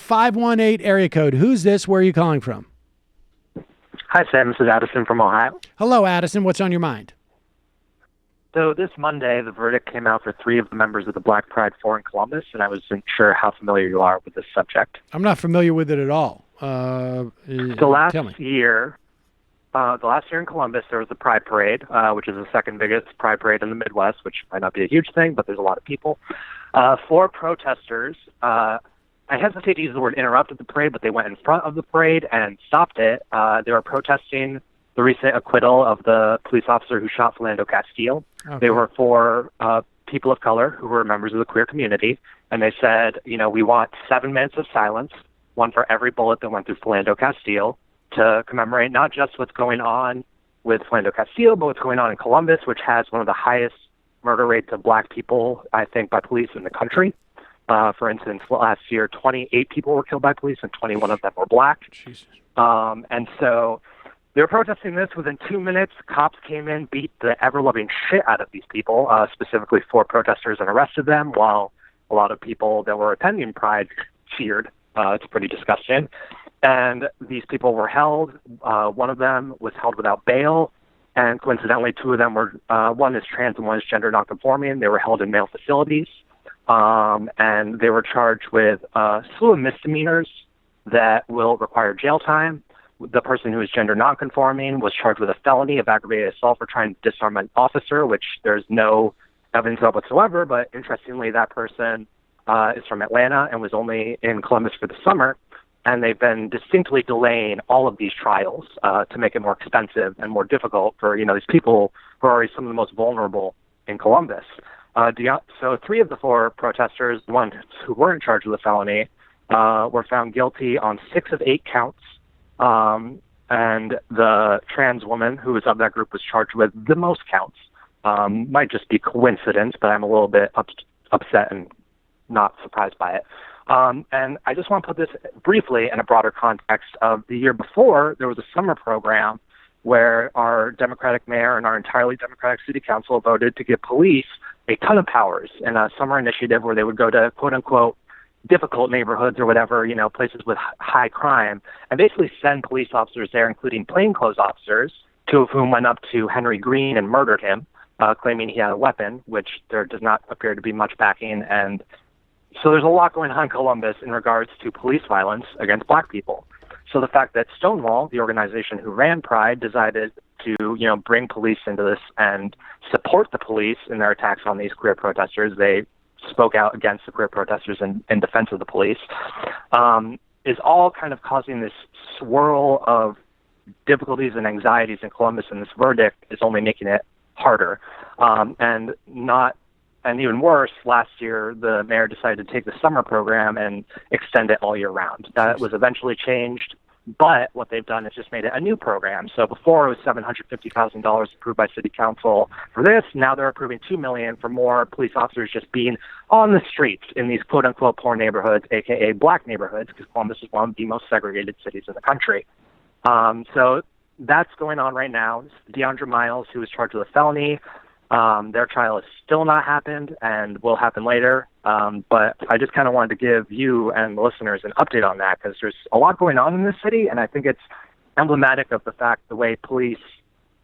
518 area code. Who's this? Where are you calling from? Hi, Sam. This is Addison from Ohio. Hello, Addison. What's on your mind? So this Monday, the verdict came out for 3 of the members of the Black Pride 4 in Columbus, and I wasn't sure how familiar you are with this subject. I'm not familiar with it at all. So last year in Columbus, there was the Pride Parade, which is the second biggest Pride Parade in the Midwest, which might not be a huge thing, but there's a lot of people. 4 protesters, I hesitate to use the word interrupted the parade, but they went in front of the parade and stopped it. They were protesting the recent acquittal of the police officer who shot Philando Castile. Okay. They were 4 people of color who were members of the queer community, and they said, we want 7 minutes of silence, one for every bullet that went through Philando Castile, to commemorate not just what's going on with Philando Castile, but what's going on in Columbus, which has one of the highest murder rates of black people, I think, by police in the country. For instance, last year, 28 people were killed by police, and 21 of them were black. Jesus. And so they were protesting this. Within 2 minutes, cops came in, beat the ever-loving shit out of these people, specifically 4 protesters, and arrested them, while a lot of people that were attending Pride cheered. It's pretty disgusting. And these people were held. One of them was held without bail. And coincidentally, 2 of them were, one is trans and one is gender nonconforming. They were held in male facilities. And they were charged with a slew of misdemeanors that will require jail time. The person who is gender nonconforming was charged with a felony of aggravated assault for trying to disarm an officer, which there's no evidence of whatsoever. But interestingly, that person is from Atlanta and was only in Columbus for the summer. And they've been distinctly delaying all of these trials to make it more expensive and more difficult for these people who are already some of the most vulnerable in Columbus. So 3 of the 4 protesters, the ones who weren't charged with a felony, were found guilty on 6 of 8 counts. And the trans woman who was of that group was charged with the most counts. Might just be coincidence, but I'm a little bit upset and not surprised by it. And I just want to put this briefly in a broader context of the year before. There was a summer program where our Democratic mayor and our entirely Democratic city council voted to give police a ton of powers in a summer initiative where they would go to quote unquote difficult neighborhoods or whatever, places with high crime, and basically send police officers there, including plainclothes officers, 2 of whom went up to Henry Green and murdered him, claiming he had a weapon, which there does not appear to be much backing. And so there's a lot going on in Columbus in regards to police violence against black people. So the fact that Stonewall, the organization who ran Pride, decided to, bring police into this and support the police in their attacks on these queer protesters, they spoke out against the queer protesters in defense of the police, is all kind of causing this swirl of difficulties and anxieties in Columbus, and this verdict is only making it harder. And even worse, last year, the mayor decided to take the summer program and extend it all year round. That was eventually changed, but what they've done is just made it a new program. So before it was $750,000 approved by city council for this. Now they're approving $2 million for more police officers just being on the streets in these quote unquote poor neighborhoods, aka black neighborhoods, because Columbus is one of the most segregated cities in the country. So that's going on right now. DeAndre Miles, who was charged with a felony, their trial has still not happened and will happen later. But I just kind of wanted to give you and the listeners an update on that, because there's a lot going on in this city, and I think it's emblematic of the fact the way police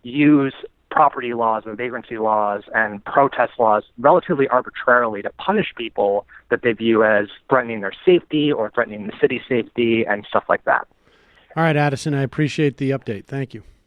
use property laws and vagrancy laws and protest laws relatively arbitrarily to punish people that they view as threatening their safety or threatening the city's safety and stuff like that. All right, Addison, I appreciate the update. Thank you.